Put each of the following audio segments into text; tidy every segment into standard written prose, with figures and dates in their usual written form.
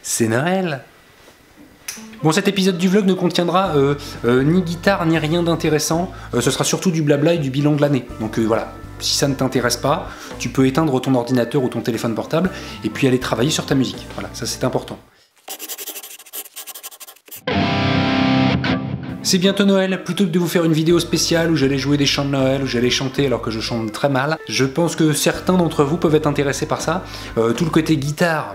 C'est Noël. Bon, cet épisode du vlog ne contiendra ni guitare ni rien d'intéressant. Ce sera surtout du blabla et du bilan de l'année. Donc voilà, si ça ne t'intéresse pas, tu peux éteindre ton ordinateur ou ton téléphone portable et puis aller travailler sur ta musique. Voilà, ça c'est important. C'est bientôt Noël, plutôt que de vous faire une vidéo spéciale où j'allais jouer des chants de Noël, où j'allais chanter alors que je chante très mal, je pense que certains d'entre vous peuvent être intéressés par ça. Tout le côté guitare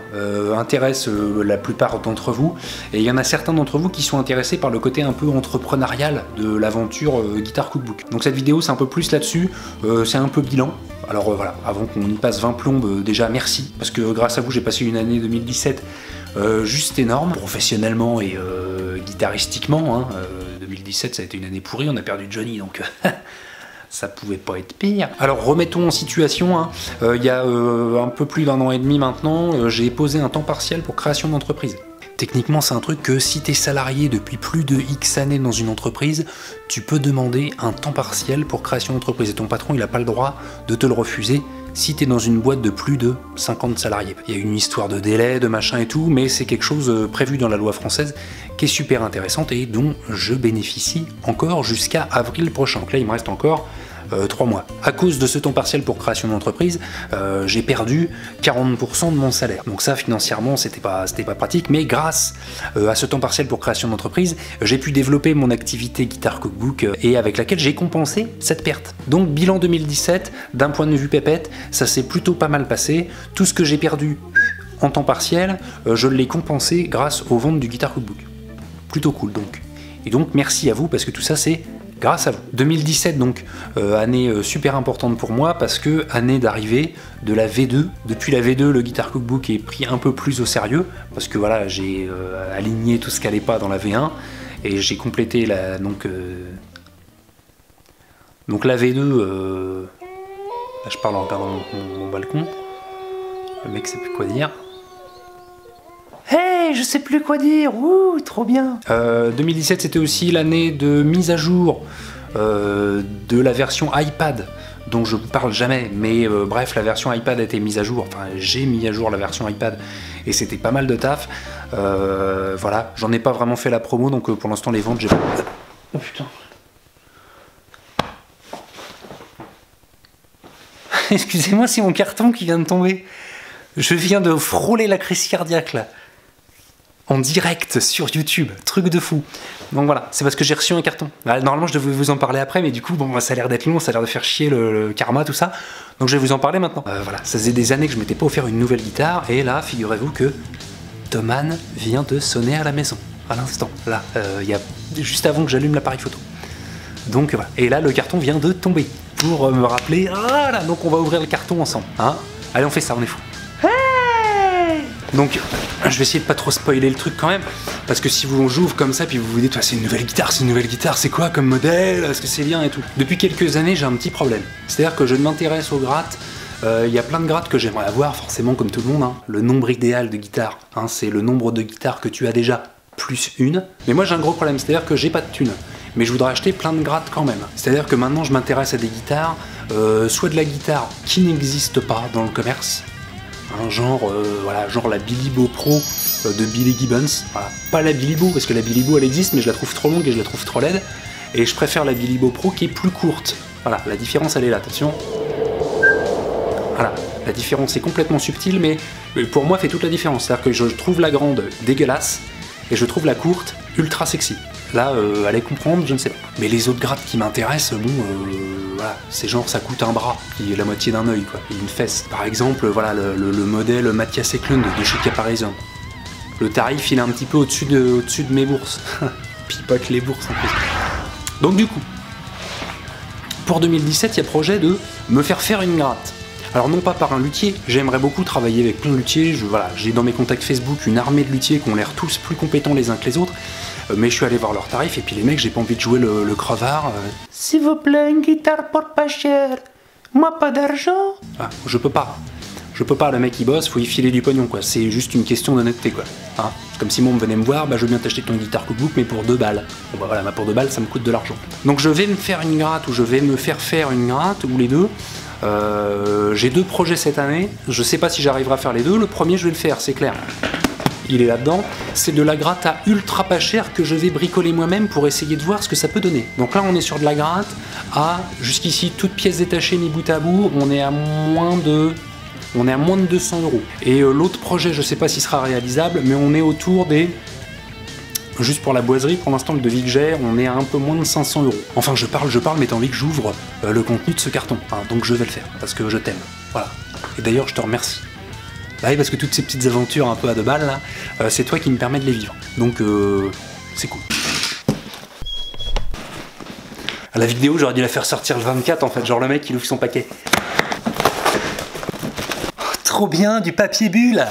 intéresse la plupart d'entre vous, et il y en a certains d'entre vous qui sont intéressés par le côté un peu entrepreneurial de l'aventure Guitar Cookbook. Donc cette vidéo c'est un peu plus là-dessus, c'est un peu bilan. Alors voilà, avant qu'on y passe 20 plombes, déjà merci, parce que grâce à vous j'ai passé une année 2017 juste énorme, professionnellement et guitaristiquement, hein. 2017 ça a été une année pourrie, on a perdu Johnny donc ça pouvait pas être pire. Alors remettons en situation, hein. Il y a un peu plus d'un an et demi maintenant, j'ai posé un temps partiel pour création d'entreprise. Techniquement c'est un truc que si t'es salarié depuis plus de X années dans une entreprise, tu peux demander un temps partiel pour création d'entreprise et ton patron il a pas le droit de te le refuser si t'es dans une boîte de plus de 50 salariés. Il y a une histoire de délai, de machin et tout, mais c'est quelque chose prévu dans la loi française qui est super intéressante et dont je bénéficie encore jusqu'à avril prochain. Donc là il me reste encore 3 mois. À cause de ce temps partiel pour création d'entreprise, j'ai perdu 40% de mon salaire. Donc ça, financièrement, c'était pas pratique, mais grâce à ce temps partiel pour création d'entreprise, j'ai pu développer mon activité Guitar Cookbook et avec laquelle j'ai compensé cette perte. Donc bilan 2017, d'un point de vue pépette, ça s'est plutôt pas mal passé. Tout ce que j'ai perdu en temps partiel, je l'ai compensé grâce aux ventes du Guitar Cookbook. Plutôt cool donc. Et donc merci à vous parce que tout ça c'est grâce à vous. 2017 donc, année super importante pour moi parce que année d'arrivée de la V2. Depuis la V2, le Guitar Cookbook est pris un peu plus au sérieux parce que voilà, j'ai aligné tout ce qui allait pas dans la V1 et j'ai complété la donc la V2. Là, je parle en regardant mon balcon. Le mec sait plus quoi dire. Hey, je sais plus quoi dire, ouh, trop bien. 2017 c'était aussi l'année de mise à jour de la version iPad, dont je parle jamais, mais bref, la version iPad a été mise à jour, enfin j'ai mis à jour la version iPad, et c'était pas mal de taf. Voilà, j'en ai pas vraiment fait la promo, donc pour l'instant les ventes j'ai... Oh putain. Excusez-moi, c'est mon carton qui vient de tomber. Je viens de frôler la crise cardiaque là. En direct sur YouTube, truc de fou. Donc voilà, c'est parce que j'ai reçu un carton. Normalement je devais vous en parler après, mais du coup bon, ça a l'air d'être long, ça a l'air de faire chier le karma, tout ça. Donc je vais vous en parler maintenant. Voilà, ça faisait des années que je m'étais pas offert une nouvelle guitare, et là, figurez-vous que Thomann vient de sonner à la maison, à l'instant. Là, juste avant que j'allume l'appareil photo. Donc voilà, et là le carton vient de tomber, pour me rappeler, ah là, donc on va ouvrir le carton ensemble. Hein, allez on fait ça, on est fou. Donc, je vais essayer de pas trop spoiler le truc quand même, parce que si vous j'ouvre comme ça, puis vous vous dites, c'est une nouvelle guitare, c'est quoi comme modèle, est-ce que c'est bien et tout. Depuis quelques années, j'ai un petit problème. C'est-à-dire que je m'intéresse aux grattes, il y a plein de grattes que j'aimerais avoir, forcément comme tout le monde, hein. Le nombre idéal de guitares, hein, c'est le nombre de guitares que tu as déjà, plus une. Mais moi j'ai un gros problème, c'est-à-dire que j'ai pas de thunes. Mais je voudrais acheter plein de grattes quand même. C'est-à-dire que maintenant je m'intéresse à des guitares, soit de la guitare qui n'existe pas dans le commerce, hein, genre la Billy Bo Pro de Billy Gibbons. Voilà. Pas la Billy Bo, parce que la Billy Bo elle existe, mais je la trouve trop longue et je la trouve trop laide. Et je préfère la Billy Bo Pro qui est plus courte. Voilà, la différence elle est là, attention. Voilà, la différence est complètement subtile, mais pour moi fait toute la différence. C'est-à-dire que je trouve la grande dégueulasse, et je trouve la courte ultra sexy. Là, allez comprendre, je ne sais pas. Mais les autres grattes qui m'intéressent, bon, voilà, c'est genre ça coûte un bras, qui est la moitié d'un œil, quoi, et une fesse. Par exemple, voilà, le modèle Mathias Eklund de chez Caparison. Le tarif, il est un petit peu au-dessus de mes bourses. Puis pas que les bourses, en plus. Donc du coup, pour 2017, il y a projet de me faire une gratte. Alors non pas par un luthier, j'aimerais beaucoup travailler avec plein de luthiers, voilà, j'ai dans mes contacts Facebook une armée de luthiers qui ont l'air tous plus compétents les uns que les autres, mais je suis allé voir leurs tarifs et puis les mecs, j'ai pas envie de jouer le crevard. S'il vous plaît, une guitare pour pas cher, moi pas d'argent. Ah, je peux pas, le mec il bosse, faut y filer du pognon quoi, c'est juste une question d'honnêteté quoi. Hein, c'est comme si moi on venait me voir, bah je veux bien t'acheter ton Guitar Cookbook mais pour 2 balles. Bon bah voilà, pour 2 balles ça me coûte de l'argent. Donc je vais me faire une gratte ou je vais me faire une gratte, ou les deux. J'ai 2 projets cette année, je sais pas si j'arriverai à faire les deux, le premier je vais le faire, c'est clair. il est là-dedans. C'est de la gratte à ultra pas cher que je vais bricoler moi-même pour essayer de voir ce que ça peut donner. Donc là, on est sur de la gratte à, jusqu'ici, toutes pièces détachées mis bout à bout, on est à moins de 200 €. Et l'autre projet, je sais pas s'il sera réalisable, mais on est autour des... Juste pour la boiserie, pour l'instant, le devis que j'ai, on est à un peu moins de 500 €. Enfin, je parle, mais t'as envie que j'ouvre le contenu de ce carton. Enfin, donc je vais le faire, parce que je t'aime. Voilà. Et d'ailleurs, je te remercie. Bah oui, parce que toutes ces petites aventures un peu à deux balles, là, c'est toi qui me permets de les vivre. Donc, c'est cool. À la vidéo, j'aurais dû la faire sortir le 24, en fait. Genre le mec, il ouvre son paquet. Oh, trop bien, du papier bulle.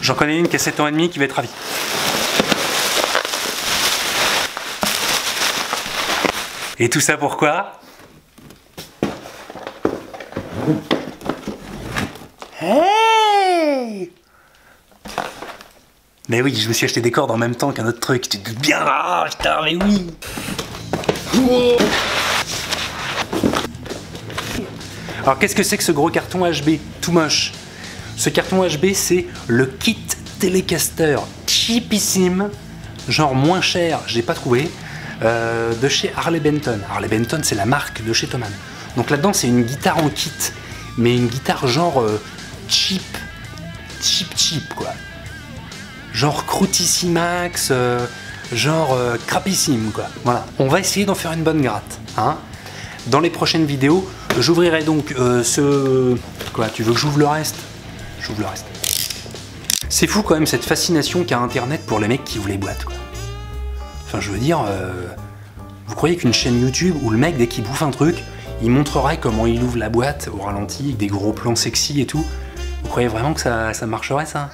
J'en connais une qui a 7 ans et demi qui va être ravie. Et tout ça pourquoi? Hey! Mais oui, je me suis acheté des cordes en même temps qu'un autre truc. Tu te doutes bien? Ah, putain, mais oui! Oh. Alors qu'est-ce que c'est que ce gros carton HB tout moche? Ce carton HB, c'est le kit Telecaster cheapissime, genre moins cher, j'ai pas trouvé, de chez Harley Benton. Harley Benton, c'est la marque de chez Thomann. Donc là-dedans, c'est une guitare en kit, mais une guitare genre cheap quoi. Genre Croutissimax, genre crapissime quoi. Voilà. On va essayer d'en faire une bonne gratte. Hein. Dans les prochaines vidéos, j'ouvrirai donc ce... Quoi, tu veux que j'ouvre le reste? J'ouvre le reste. C'est fou quand même cette fascination qu'a Internet pour les mecs qui ouvrent les boîtes quoi. Enfin je veux dire, vous croyez qu'une chaîne YouTube où le mec dès qu'il bouffe un truc, il montrerait comment il ouvre la boîte au ralenti, avec des gros plans sexy et tout. Vous croyez vraiment que ça marcherait ça?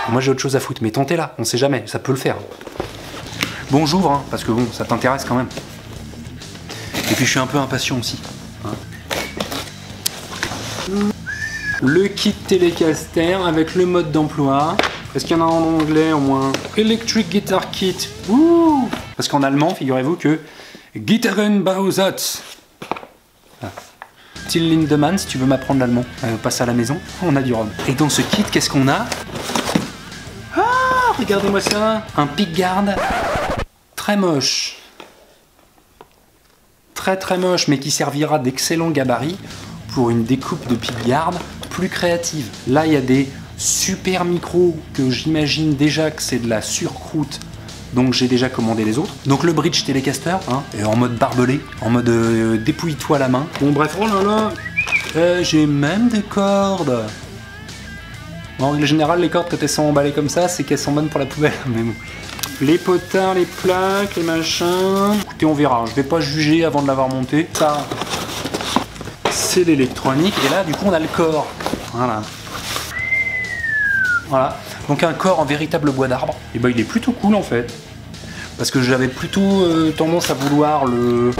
Moi j'ai autre chose à foutre, mais tentez-la, on sait jamais, ça peut le faire. Bon j'ouvre, hein, parce que bon, ça t'intéresse quand même. Et puis je suis un peu impatient aussi. Hein. Le kit Telecaster avec le mode d'emploi. Est-ce qu'il y en a en anglais au moins? Electric Guitar Kit. Ouh. Parce qu'en allemand, figurez-vous que Gitarrenbausatz. Ah. Till Lindemann, si tu veux m'apprendre l'allemand, passe à la maison, on a du rhum. Et dans ce kit, qu'est-ce qu'on a? Ah, regardez-moi ça. Un pickguard très moche. Très moche, mais qui servira d'excellent gabarit pour une découpe de pickguard plus créative. Là, il y a des super micros que j'imagine déjà que c'est de la surcroute, donc j'ai déjà commandé les autres. Donc le bridge Telecaster, hein, est en mode barbelé, en mode dépouille-toi à la main. Bon bref, oh là là, j'ai même des cordes. En règle générale, les cordes quand elles sont emballées comme ça, c'est qu'elles sont bonnes pour la poubelle. Mais bon. Les potards, les plaques, les machins. Écoutez, on verra. Je vais pas juger avant de l'avoir monté. Ça, c'est l'électronique. Et là, du coup, on a le corps. Voilà. Voilà. Donc un corps en véritable bois d'arbre. Et ben, il est plutôt cool en fait. Parce que j'avais plutôt tendance à vouloir le...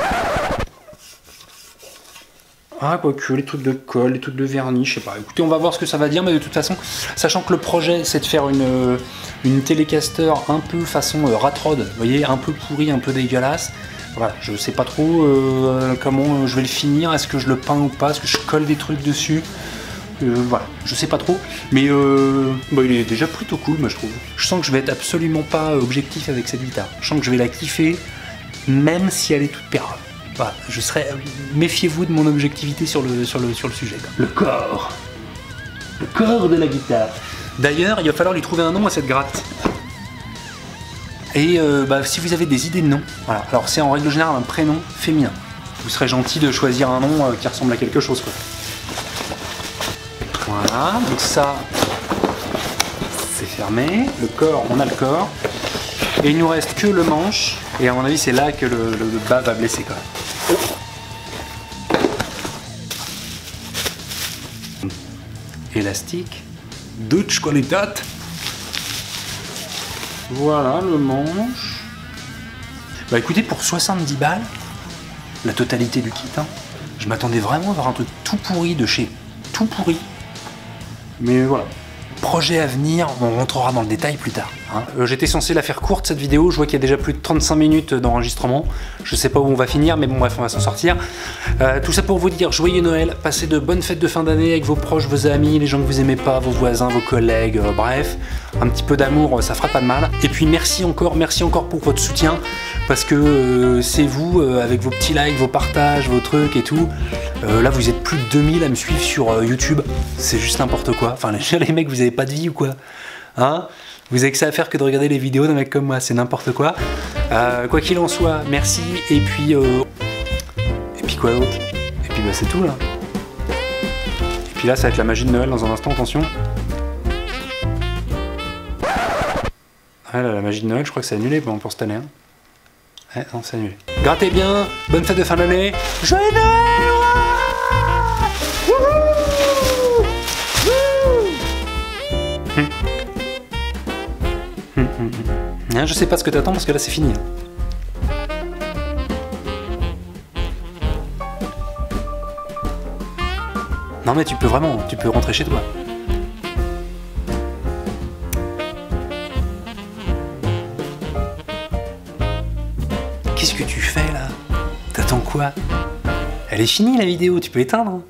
Ah, quoique, les trucs de colle, les trucs de vernis, je sais pas. Écoutez, on va voir ce que ça va dire, mais de toute façon, sachant que le projet, c'est de faire une Telecaster un peu façon rat rod, vous voyez, un peu pourri, un peu dégueulasse. Voilà, je sais pas trop comment je vais le finir, est-ce que je le peins ou pas, est-ce que je colle des trucs dessus. Voilà, je sais pas trop, mais bah, il est déjà plutôt cool, moi je trouve. Je sens que je vais être absolument pas objectif avec cette guitare. Je sens que je vais la kiffer, même si elle est toute pérave. Voilà, je serais... Méfiez-vous de mon objectivité sur le sujet. Le corps de la guitare. D'ailleurs, il va falloir lui trouver un nom à cette gratte. Et bah, si vous avez des idées de noms, voilà. Alors c'est en règle générale un prénom féminin. Vous serez gentil de choisir un nom qui ressemble à quelque chose, quoi. Voilà, donc ça, c'est fermé. Le corps, on a le corps. Et il nous reste que le manche. Et à mon avis, c'est là que le bas va blesser, quoi. Élastique. Deutsche Qualität. Voilà le manche. Bah écoutez, pour 70 balles, la totalité du kit, hein, je m'attendais vraiment à avoir un truc tout pourri de chez tout pourri. Mais voilà. projets à venir, on rentrera dans le détail plus tard. Hein. J'étais censé la faire courte cette vidéo, je vois qu'il y a déjà plus de 35 minutes d'enregistrement. Je sais pas où on va finir, mais bon bref, on va s'en sortir. Tout ça pour vous dire joyeux Noël, passez de bonnes fêtes de fin d'année avec vos proches, vos amis, les gens que vous aimez pas, vos voisins, vos collègues, bref. Un petit peu d'amour, ça fera pas de mal. Et puis merci encore pour votre soutien, parce que c'est vous, avec vos petits likes, vos partages, vos trucs et tout. Là vous êtes plus de 2000 à me suivre sur YouTube, c'est juste n'importe quoi. Enfin les mecs, vous avez pas de vie ou quoi, hein? Vous avez que ça à faire que de regarder les vidéos d'un mec comme moi, c'est n'importe quoi. Quoi qu'il en soit, merci, et puis quoi d'autre? Et puis bah c'est tout là. Et puis là ça va être la magie de Noël dans un instant, attention. Ah là, la magie de Noël, je crois que c'est annulé pour cette année. Hein. Ouais, non, c'est annulé. Grattez bien, bonne fête de fin d'année. Joyeux Noël! Je sais pas ce que t'attends parce que là c'est fini. Non mais tu peux rentrer chez toi. Qu'est-ce que tu fais là? T'attends quoi? Elle est finie la vidéo, tu peux éteindre.